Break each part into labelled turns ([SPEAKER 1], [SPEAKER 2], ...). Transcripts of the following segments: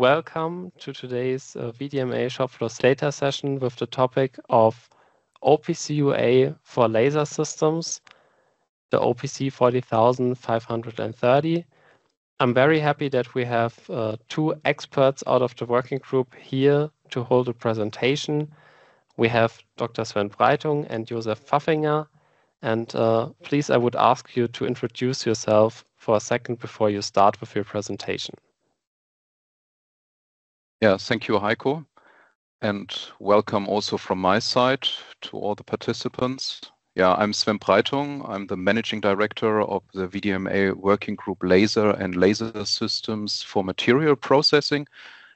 [SPEAKER 1] welcome to today's VDMA Shopfloor data session with the topic of OPC UA for laser systems, the OPC 40530. I'm very happy that we have two experts out of the working group here to hold a presentation. We have Dr. Sven Breitung and Josef Pfaffinger. And please, I would ask you to introduce yourself for a second before you start with your presentation.
[SPEAKER 2] Yeah, thank you, Heiko. And welcome also from my side to all the participants. Yeah, I'm Sven Breitung. I'm the Managing Director of the VDMA Working Group Laser and Laser Systems for Material Processing.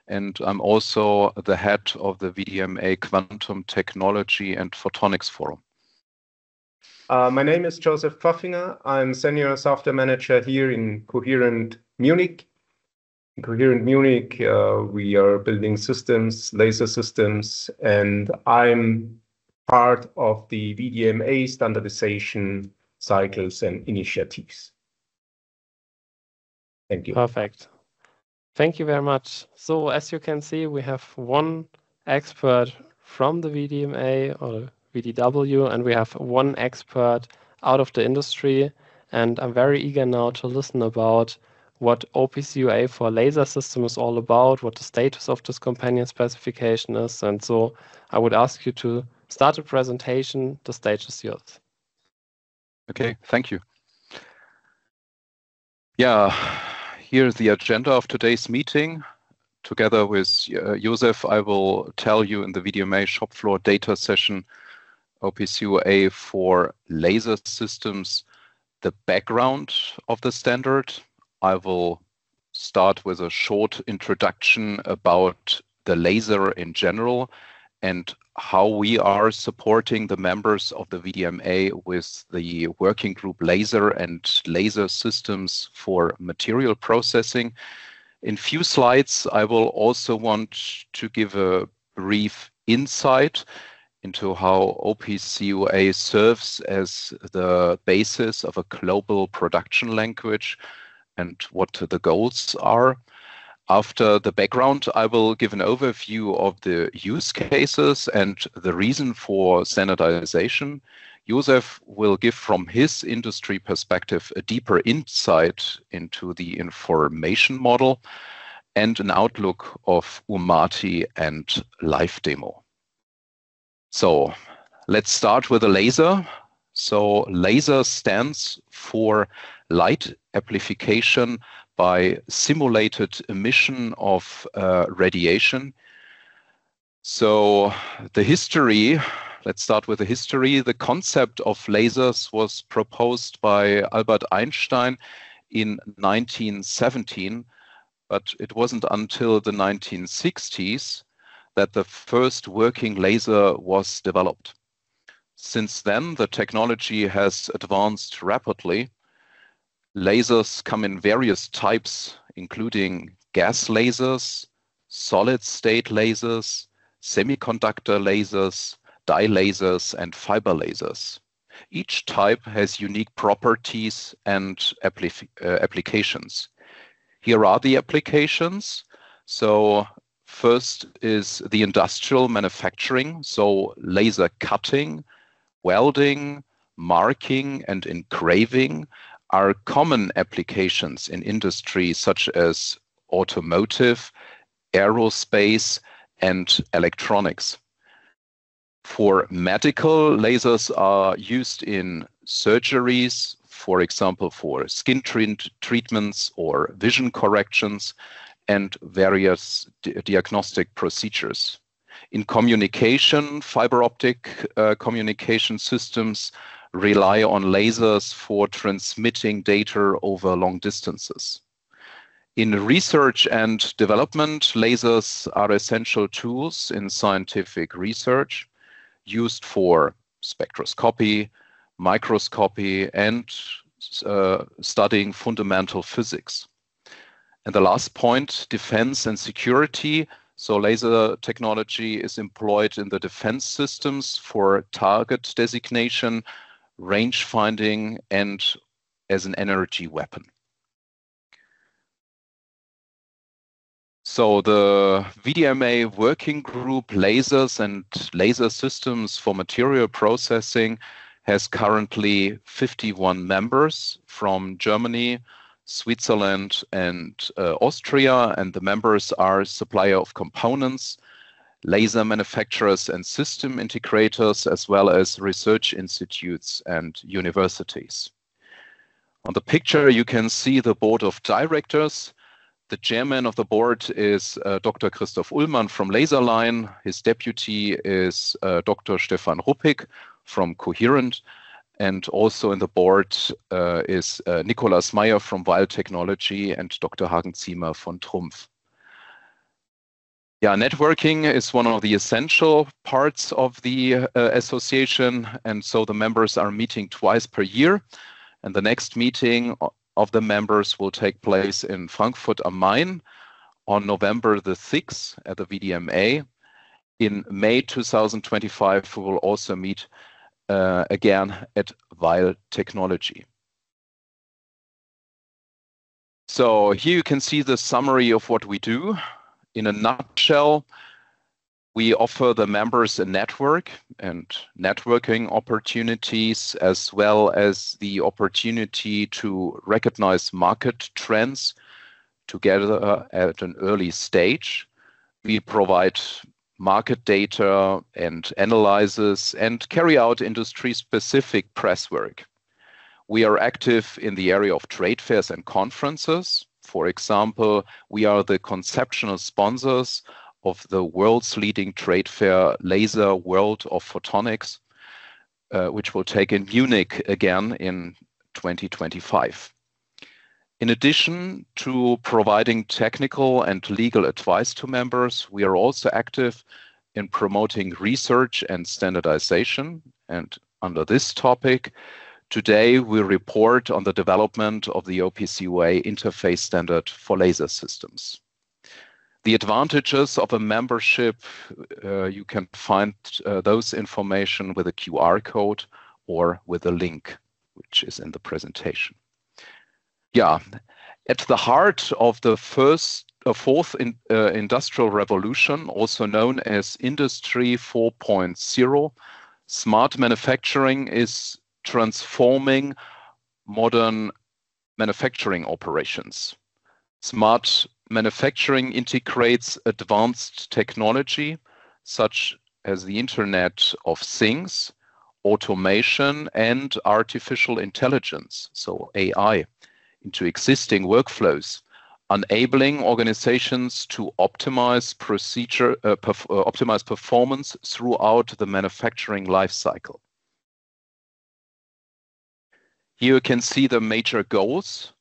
[SPEAKER 2] And I'm also the head of the VDMA Quantum Technology and Photonics Forum.
[SPEAKER 3] My name is Josef Pfaffinger. I'm Senior Software Manager here in Coherent Munich. In Coherent Munich, we are building systems, laser systems, and I'm part of the VDMA standardization cycles and initiatives. Thank you.
[SPEAKER 1] Perfect. Thank you very much. So as you can see, we have one expert from the VDMA or VDW, and we have one expert out of the industry. And I'm very eager now to listen about what OPC UA for laser system is all about, what the status of this companion specification is. And so I would ask you to start a presentation. The stage is yours.
[SPEAKER 2] Okay, thank you. Yeah, here's the agenda of today's meeting. Together with Josef, I will tell you in the VDMA Shopfloor data session OPC UA for laser systems, the background of the standard. I will start with a short introduction about the laser in general and how we are supporting the members of the VDMA with the working group laser and laser systems for material processing. In few slides, I will also want to give a brief insight into how OPC UA serves as the basis of a global production language and what the goals are. After the background, I will give an overview of the use cases and the reason for standardization. Josef will give from his industry perspective a deeper insight into the information model and an outlook of UMATI and live demo. So let's start with a laser. So laser stands for light amplification by simulated emission of radiation. So the history, let's start with the history. The concept of lasers was proposed by Albert Einstein in 1917, but it wasn't until the 1960s that the first working laser was developed. Since then, the technology has advanced rapidly. Lasers come in various types, including gas lasers, solid-state lasers, semiconductor lasers, dye lasers, and fiber lasers. Each type has unique properties and applications. Here are the applications. So first is the industrial manufacturing, so laser cutting, welding, marking, and engraving are common applications in industries such as automotive, aerospace, and electronics. For medical, lasers are used in surgeries, for example, for skin treatments or vision corrections, and various diagnostic procedures. In communication, fiber optic communication systems rely on lasers for transmitting data over long distances. In research and development, lasers are essential tools in scientific research used for spectroscopy, microscopy, and studying fundamental physics. And the last point, defense and security. So laser technology is employed in the defense systems for target designation, range finding, and as an energy weapon. So the VDMA working group Lasers and Laser Systems for Material Processing has currently 51 members from Germany, Switzerland, and Austria, and the members are supplier of components, laser manufacturers and system integrators, as well as research institutes and universities. On the picture, you can see the board of directors. The chairman of the board is Dr. Christoph Ullmann from Laserline. His deputy is Dr. Stefan Ruppig from Coherent. And also in the board is Nikolaus Meyer from Weil Technology and Dr. Hagen Ziemer von Trumpf. Yeah, networking is one of the essential parts of the association, and so the members are meeting twice per year. And the next meeting of the members will take place in Frankfurt am Main on November the 6th at the VDMA. In May 2025, we will also meet again at Weil Technology. So here you can see the summary of what we do. In a nutshell, we offer the members a network and networking opportunities, as well as the opportunity to recognize market trends together at an early stage. We provide market data and analysis and carry out industry-specific press work. We are active in the area of trade fairs and conferences. For example, we are the conceptual sponsors of the world's leading trade fair, Laser World of Photonics, which will take in Munich again in 2025. In addition to providing technical and legal advice to members, we are also active in promoting research and standardization. And under this topic, today we report on the development of the OPC UA interface standard for laser systems. The advantages of a membership, you can find those information with a QR code or with a link, which is in the presentation. Yeah, at the heart of the fourth industrial revolution, also known as Industry 4.0, smart manufacturing is transforming modern manufacturing operations. Smart manufacturing integrates advanced technology, such as the Internet of Things, automation, and artificial intelligence, so AI, into existing workflows, enabling organizations to optimize performance throughout the manufacturing lifecycle. Here you can see the major goals.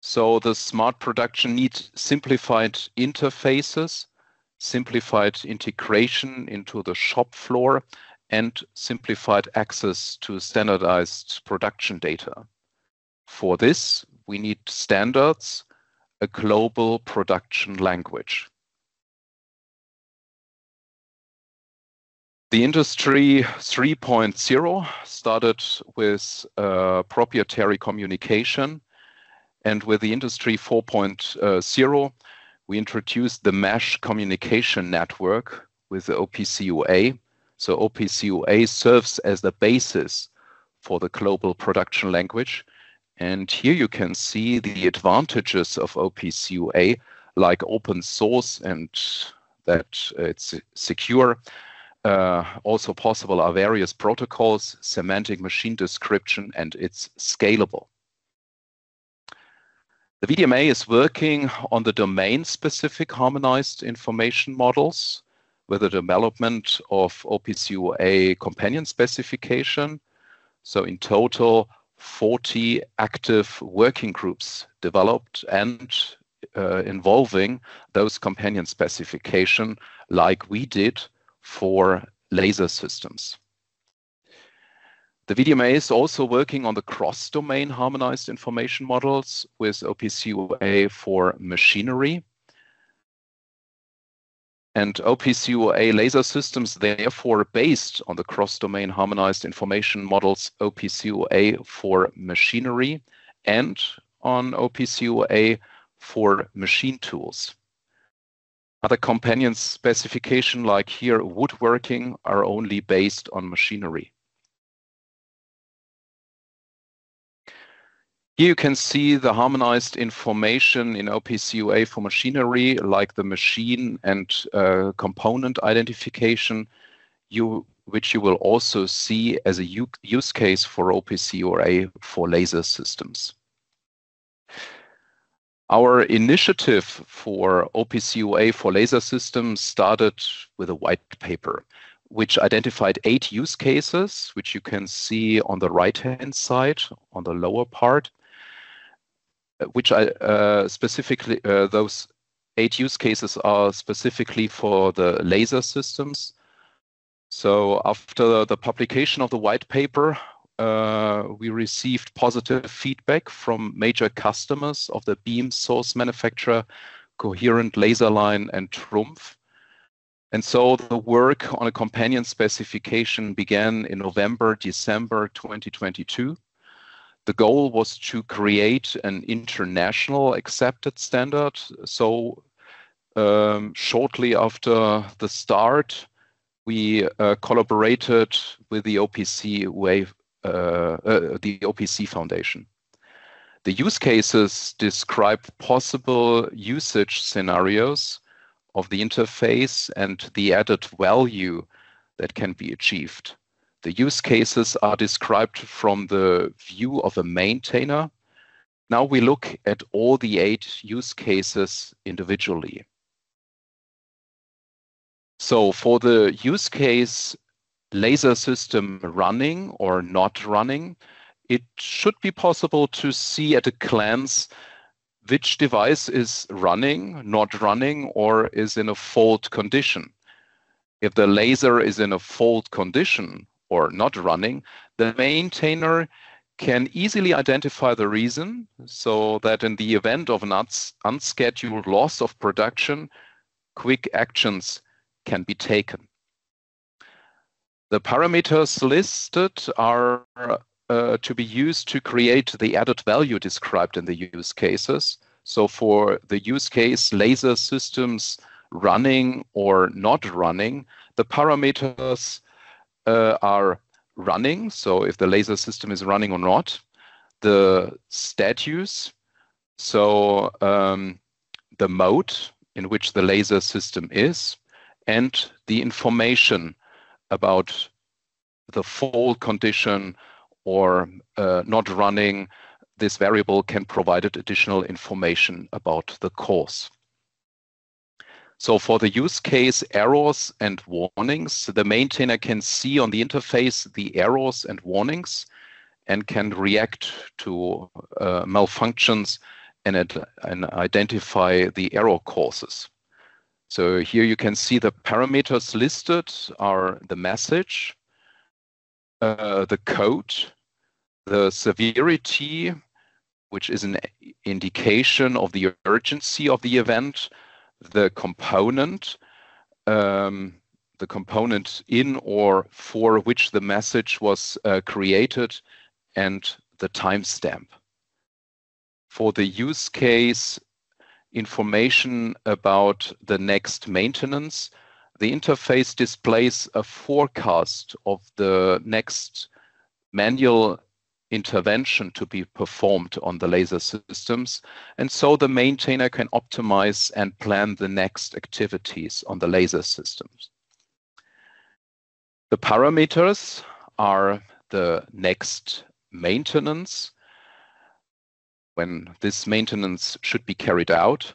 [SPEAKER 2] So the smart production needs simplified interfaces, simplified integration into the shop floor, and simplified access to standardized production data. For this, we need standards, a global production language. The Industry 3.0 started with proprietary communication, and with the Industry 4.0, we introduced the mesh communication network with the OPC UA. So OPC UA serves as the basis for the global production language. And here you can see the advantages of OPC UA, like open source and that it's secure. Also possible are various protocols, semantic machine description, and it's scalable. The VDMA is working on the domain-specific harmonized information models with the development of OPC UA companion specification. So in total, 40 active working groups developed and involving those companion specification like we did for laser systems. The VDMA is also working on the cross-domain harmonized information models with OPC UA for machinery. And OPC UA laser systems, therefore, based on the cross-domain harmonized information models OPC UA for machinery and on OPC UA for machine tools. Other companion specifications like here woodworking are only based on machinery. Here you can see the harmonized information in OPC UA for machinery, like the machine and component identification, which you will also see as a use case for OPC UA for laser systems. Our initiative for OPC UA for laser systems started with a white paper, which identified 8 use cases, which you can see on the right-hand side, on the lower part, which specifically, those 8 use cases are specifically for the laser systems. So after the publication of the white paper, we received positive feedback from major customers of the beam source manufacturer, Coherent Laserline and Trumpf. And so the work on a companion specification began in November, December 2022. The goal was to create an international accepted standard. So shortly after the start, we collaborated with the OPC UA, the OPC Foundation. The use cases describe possible usage scenarios of the interface and the added value that can be achieved. The use cases are described from the view of a maintainer. Now we look at all the 8 use cases individually. So for the use case laser system running or not running, it should be possible to see at a glance which device is running, not running, or is in a fault condition. If the laser is in a fault condition or not running, the maintainer can easily identify the reason, so that in the event of an unscheduled loss of production, quick actions can be taken. The parameters listed are to be used to create the added value described in the use cases. So for the use case laser systems running or not running, the parameters are running. So if the laser system is running or not, the status, so the mode in which the laser system is, and the information about the fault condition or not running. This variable can provide additional information about the cause. So for the use case errors and warnings, the maintainer can see on the interface the errors and warnings and can react to malfunctions and identify the error causes. So here you can see the parameters listed are the message, the code, the severity, which is an indication of the urgency of the event, the component in or for which the message was created, and the timestamp. For the use case information about the next maintenance, the interface displays a forecast of the next manual intervention to be performed on the laser systems, and so the maintainer can optimize and plan the next activities on the laser systems. The parameters are the next maintenance, when this maintenance should be carried out,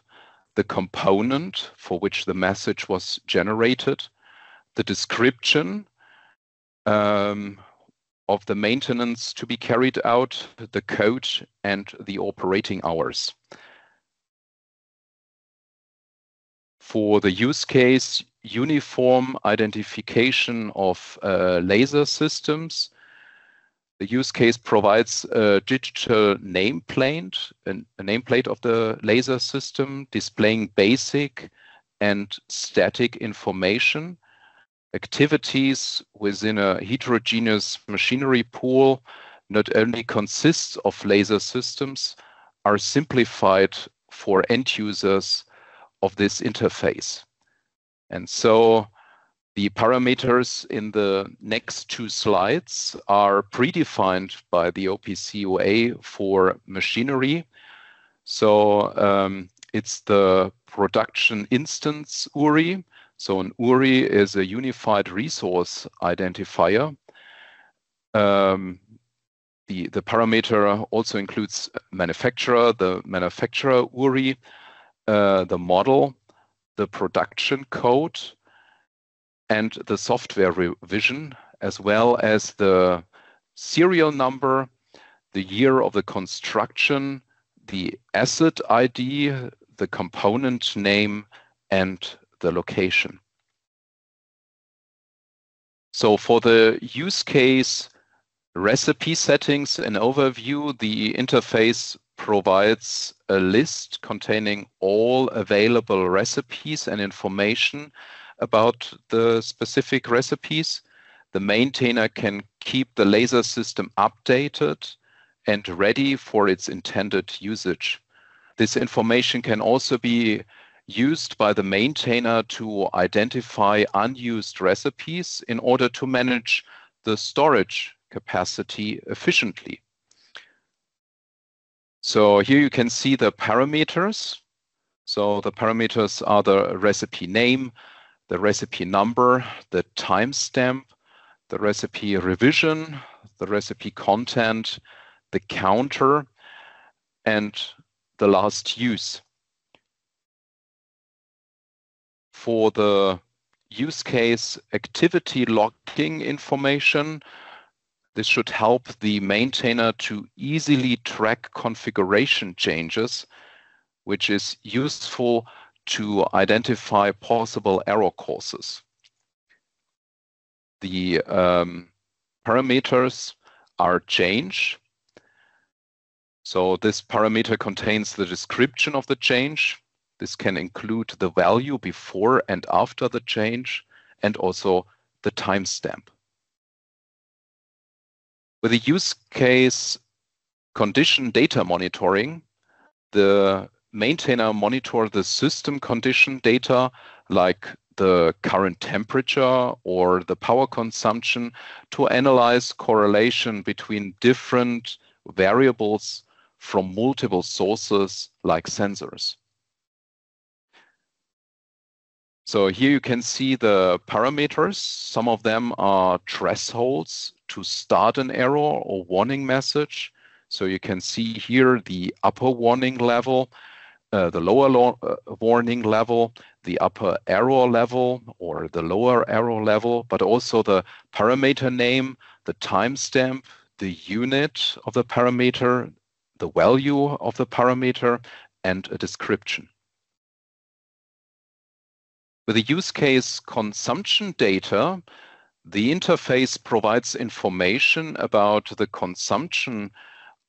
[SPEAKER 2] the component for which the message was generated, the description of the maintenance to be carried out, the code, and the operating hours. For the use case uniform identification of laser systems, the use case provides a digital nameplate, a nameplate of the laser system displaying basic and static information. Activities within a heterogeneous machinery pool not only consists of laser systems, are simplified for end users of this interface. And so the parameters in the next two slides are predefined by the OPC UA for machinery. So it's the production instance URI. So an URI is a unified resource identifier. The parameter also includes manufacturer, the manufacturer URI, the model, the production code, and the software revision, as well as the serial number, the year of the construction, the asset ID, the component name, and the location. So for the use case recipe settings and overview, the interface provides a list containing all available recipes and information about the specific recipes. The maintainer can keep the laser system updated and ready for its intended usage. This information can also be used by the maintainer to identify unused recipes in order to manage the storage capacity efficiently. So here you can see the parameters. So the parameters are the recipe name, the recipe number, the timestamp, the recipe revision, the recipe content, the counter, and the last use. For the use case activity logging information, this should help the maintainer to easily track configuration changes, which is useful to identify possible error causes. The parameters are change. So this parameter contains the description of the change. This can include the value before and after the change, and also the timestamp. With the use case condition data monitoring, the maintainer monitors the system condition data like the current temperature or the power consumption to analyze correlation between different variables from multiple sources like sensors. So here you can see the parameters. Some of them are thresholds to start an error or warning message. So you can see here the upper warning level, the lower warning level, the upper error level or the lower error level, but also the parameter name, the timestamp, the unit of the parameter, the value of the parameter, and a description. With the use case consumption data, the interface provides information about the consumption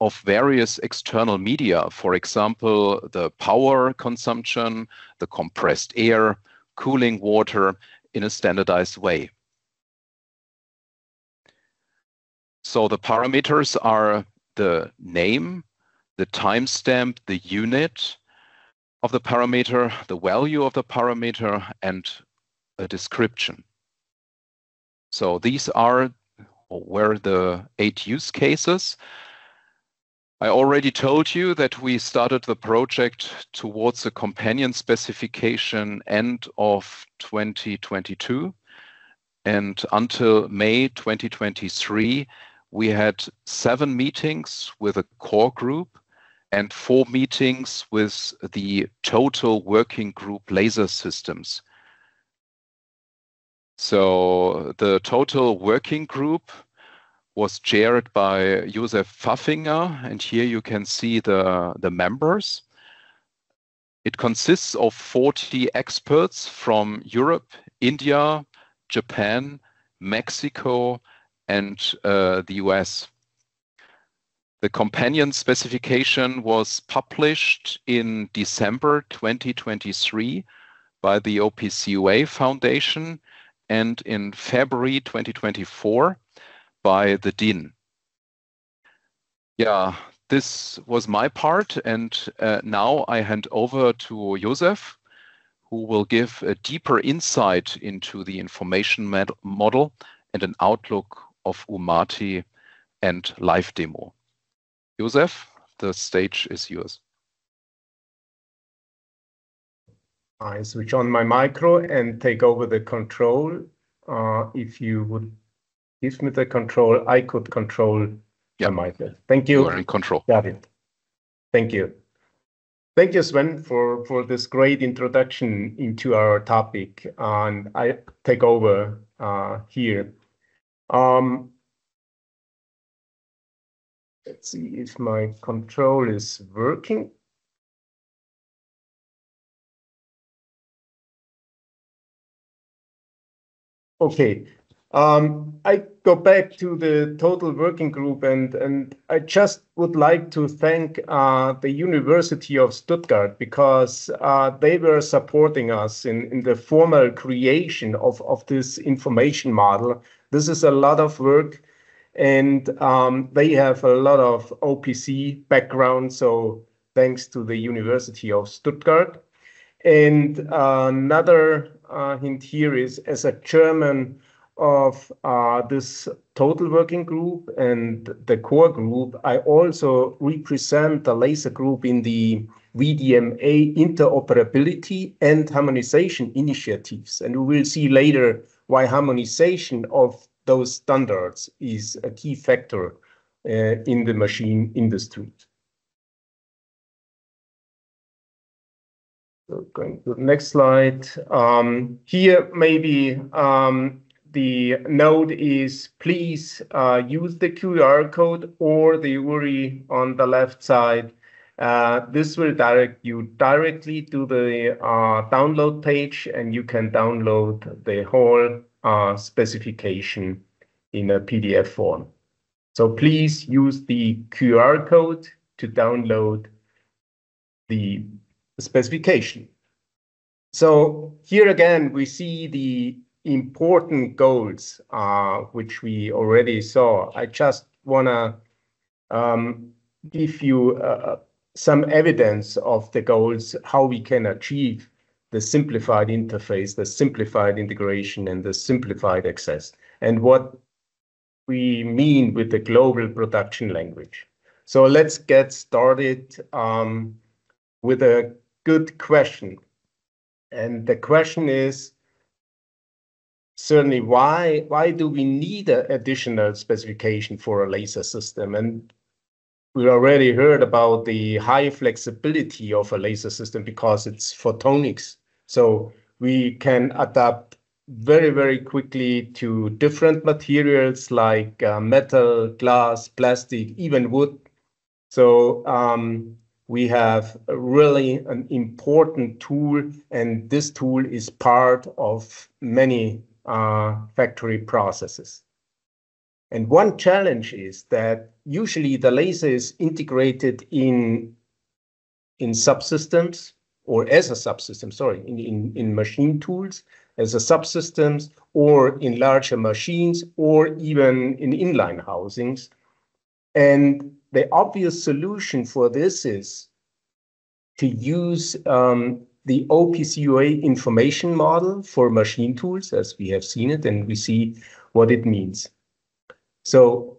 [SPEAKER 2] of various external media, for example, the power consumption, the compressed air, cooling water in a standardized way. So the parameters are the name, the timestamp, the unit of the parameter, the value of the parameter, and a description. So these were the 8 use cases. I already told you that we started the project towards a companion specification end of 2022. And until May 2023, we had 7 meetings with a core group and 4 meetings with the total working group laser systems. So the total working group was chaired by Josef Pfaffinger, and here you can see the members. It consists of 40 experts from Europe, India, Japan, Mexico, and the US. The companion specification was published in December 2023 by the OPC UA Foundation and in February 2024 by the DIN. Yeah, this was my part, and now I hand over to Josef, who will give a deeper insight into the information model and an outlook of UMATI and live demo. Josef, the stage is yours.
[SPEAKER 3] I switch on my micro and take over the control. If you would give me the control, I could control my micro. Thank you.
[SPEAKER 2] You are in control.
[SPEAKER 3] Got it. Thank you. Thank you, Sven, for this great introduction into our topic. And I take over here. Let's see if my control is working. Okay, I go back to the total working group, and I just would like to thank the University of Stuttgart, because they were supporting us in the formal creation of this information model. This is a lot of work, and they have a lot of OPC background, so thanks to the University of Stuttgart. And another hint here is, as a chairman of this total working group and the core group, I also represent the laser group in the VDMA interoperability and harmonization initiatives. And we will see later why harmonization of those standards is a key factor in the machine industry. So going to the next slide. Here, maybe the note is, please use the QR code or the URI on the left side. This will direct you directly to the download page, and you can download the whole specification in a PDF form. So please use the QR code to download the specification. So here again, we see the important goals, which we already saw. I just want to give you some evidence of the goals, how we can achieve the simplified interface, the simplified integration, and the simplified access, and what we mean with the global production language. So let's get started with a good question. And the question is certainly, why do we need an additional specification for a laser system? And we already heard about the high flexibility of a laser system because it's photonics. So we can adapt very, very quickly to different materials like metal, glass, plastic, even wood. So we have really an important tool, and this tool is part of many factory processes. And one challenge is that usually the laser is integrated in subsystems, or as a subsystem, sorry, in machine tools, as a subsystems, or in larger machines, or even in inline housings. And the obvious solution for this is to use the OPC UA information model for machine tools, as we have seen it, and we see what it means. So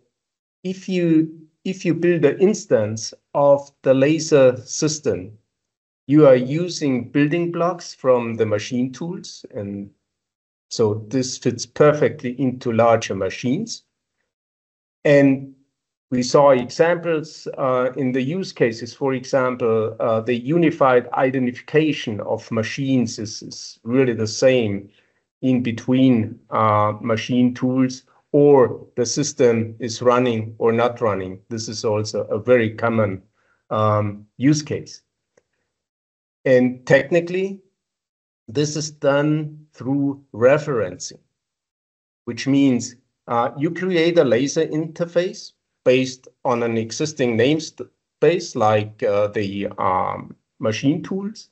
[SPEAKER 3] if you build an instance of the laser system, you are using building blocks from the machine tools, and so this fits perfectly into larger machines. And we saw examples in the use cases. For example, the unified identification of machines is really the same in between machine tools, or the system is running or not running. This is also a very common use case. And technically, this is done through referencing, which means you create a laser interface based on an existing namespace like the machine tools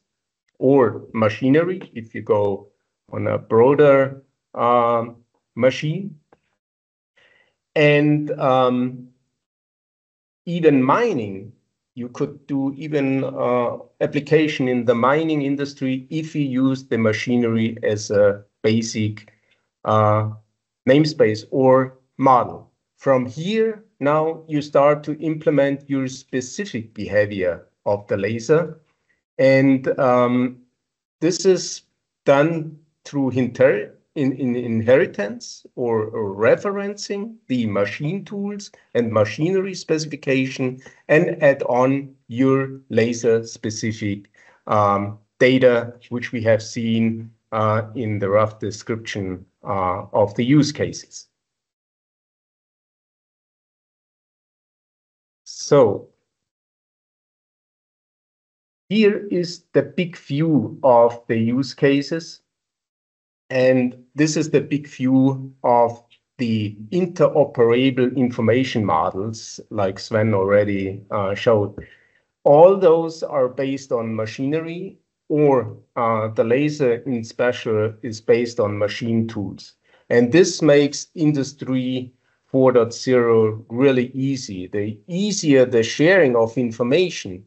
[SPEAKER 3] or machinery, if you go on a broader machine. And even mining You could do even application in the mining industry if you use the machinery as a basic namespace or model. From here, now you start to implement your specific behavior of the laser. And this is done through inheritance or referencing the machine tools and machinery specification, and add on your laser specific data, which we have seen in the rough description of the use cases. So here is the big view of the use cases. And this is the big view of the interoperable information models, like Sven already showed. All those are based on machinery, or the laser in special is based on machine tools. And this makes Industry 4.0 really easy. The easier the sharing of information,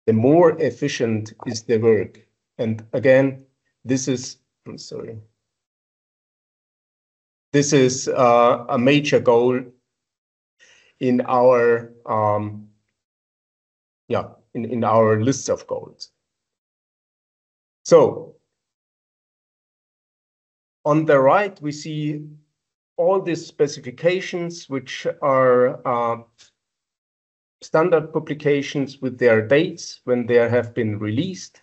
[SPEAKER 3] the more efficient is the work. And again, this is, I'm sorry. This is a major goal in our in our list of goals. So on the right, we see all these specifications, which are standard publications with their dates when they have been released.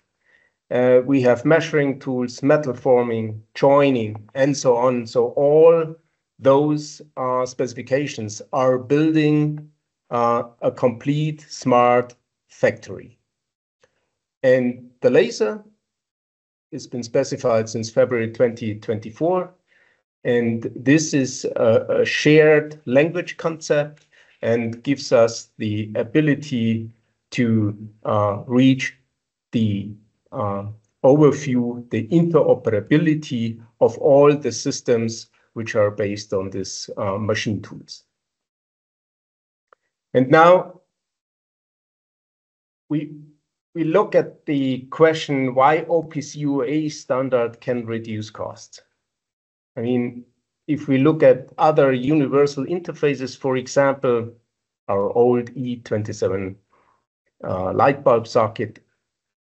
[SPEAKER 3] We have measuring tools, metal forming, joining, and so on. So all those specifications are building a complete smart factory. And the laser has been specified since February 2024. And this is a shared language concept and gives us the ability to reach the overview, the interoperability of all the systems which are based on this machine tools. And now we look at the question why OPC UA standard can reduce costs. I mean, if we look at other universal interfaces, for example, our old E27 light bulb socket,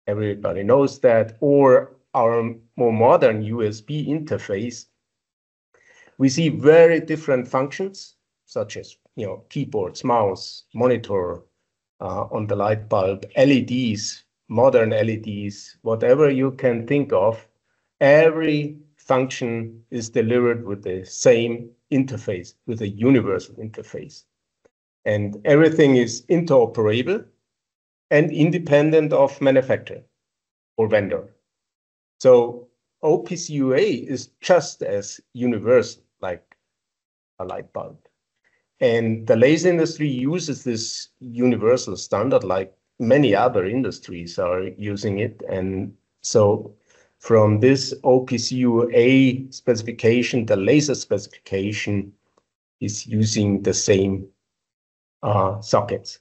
[SPEAKER 3] everybody knows that, or our more modern USB interface, we see very different functions, such as keyboards, mouse, monitor on the light bulb, LEDs, modern LEDs, whatever you can think of. Every function is delivered with the same interface, with a universal interface. And everything is interoperable and independent of manufacturer or vendor. So OPC UA is just as universal like a light bulb. And the laser industry uses this universal standard like many other industries are using it. And so from this OPC UA specification, the laser specification is using the same sockets.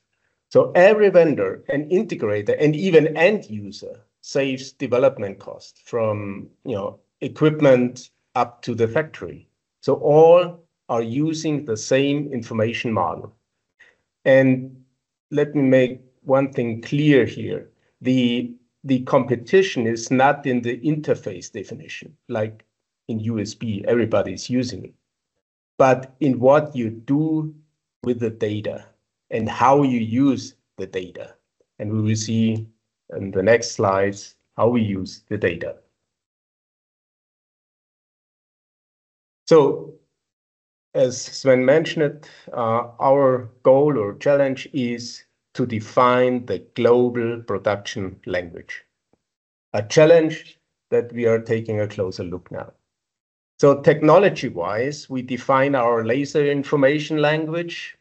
[SPEAKER 3] So every vendor and integrator and even end user saves development cost from equipment up to the factory. So all are using the same information model. And let me make one thing clear here. The competition is not in the interface definition, like in USB, everybody's using it, but in what you do with the data and how you use the data. And we will see in the next slides how we use the data. So as Sven mentioned it, our goal or challenge is to define the global production language, a challenge that we are taking a closer look now. So technology-wise, we define our laser information language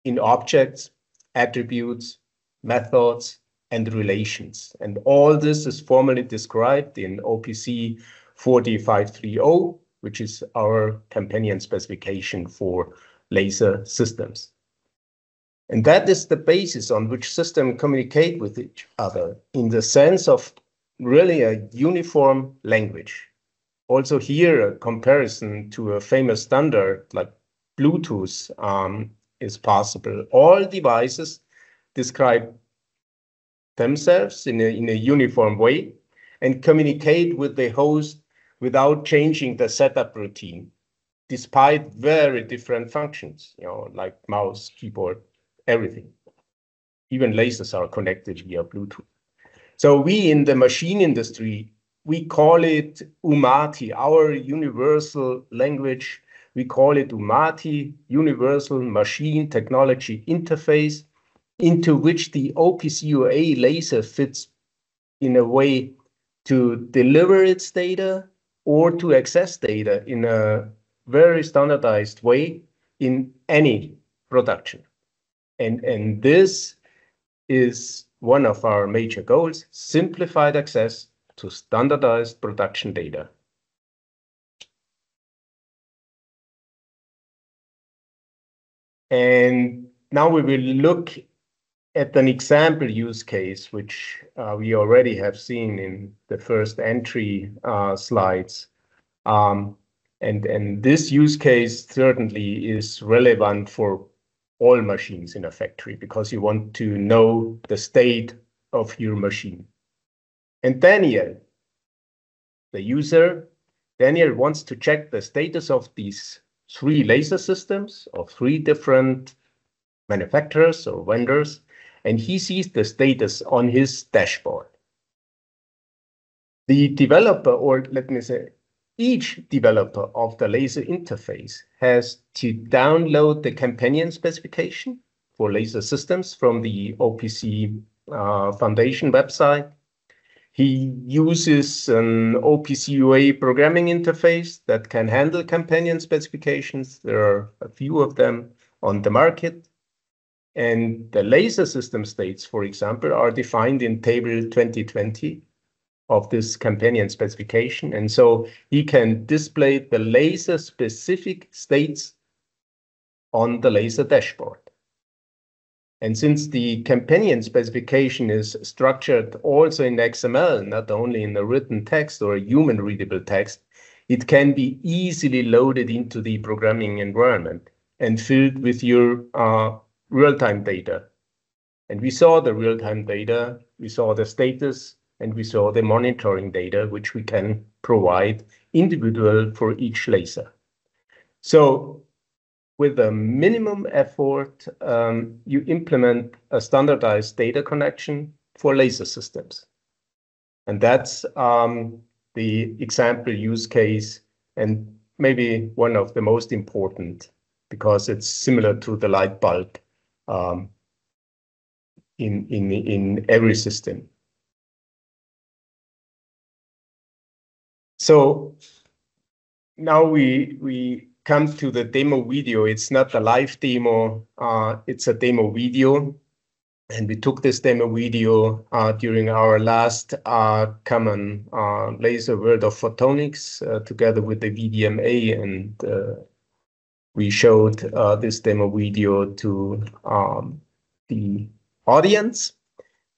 [SPEAKER 3] in objects, attributes, methods, and relations. And all this is formally described in OPC 4530, which is our companion specification for laser systems. And that is the basis on which systems communicate with each other in the sense of really a uniform language. Also here, a comparison to a famous standard like Bluetooth is possible. All devices describe themselves in a uniform way and communicate with the host without changing the setup routine, despite very different functions, like mouse, keyboard, everything. Even lasers are connected via Bluetooth. So we in the machine industry, we call it UMATI, our universal language. We call it UMATI, Universal Machine Technology Interface, into which the OPC UA laser fits in a way to deliver its data or to access data in a very standardized way in any production. And this is one of our major goals, simplified access to standardized production data. And now we will look at an example use case, which we already have seen in the first entry slides. And this use case certainly is relevant for all machines in a factory because you want to know the state of your machine. And Daniel, the user, Daniel wants to check the status of these 3 laser systems of 3 different manufacturers or vendors, and he sees the status on his dashboard. The developer, or let me say, each developer of the laser interface has to download the companion specification for laser systems from the OPC Foundation website. He uses an OPC UA programming interface that can handle companion specifications. There are a few of them on the market. And the laser system states, for example, are defined in table 2020 of this companion specification. And so he can display the laser specific states on the laser dashboard. And since the companion specification is structured also in XML, not only in a written text or a human readable text, it can be easily loaded into the programming environment and filled with your real-time data. And we saw the real-time data, we saw the status, and we saw the monitoring data, which we can provide individual for each laser. So with a minimum effort, you implement a standardized data connection for laser systems. And that's the example use case, and maybe one of the most important because it's similar to the light bulb in every system. So now we come to the demo video. It's not a live demo, it's a demo video. And we took this demo video during our last common laser world of photonics together with the VDMA, and we showed this demo video to the audience.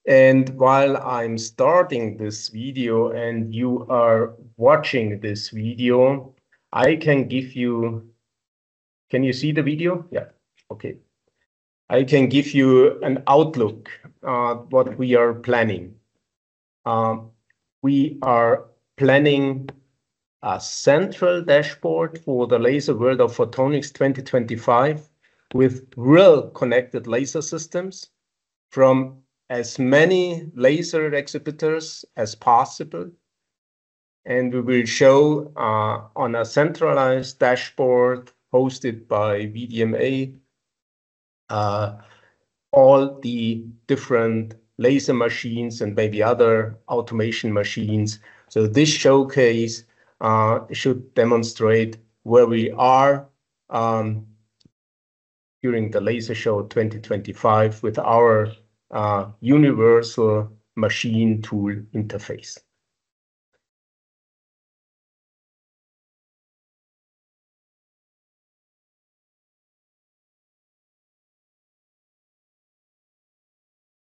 [SPEAKER 3] And while I'm starting this video and you are watching this video, I can give you, can you see the video? Yeah, okay. I can give you an outlook what we are planning. We are planning a central dashboard for the Laser World of Photonics 2025 with real connected laser systems from as many laser exhibitors as possible. And we will show on a centralized dashboard hosted by VDMA all the different laser machines and maybe other automation machines. So this showcase should demonstrate where we are during the Laser Show 2025 with our universal machine tool interface.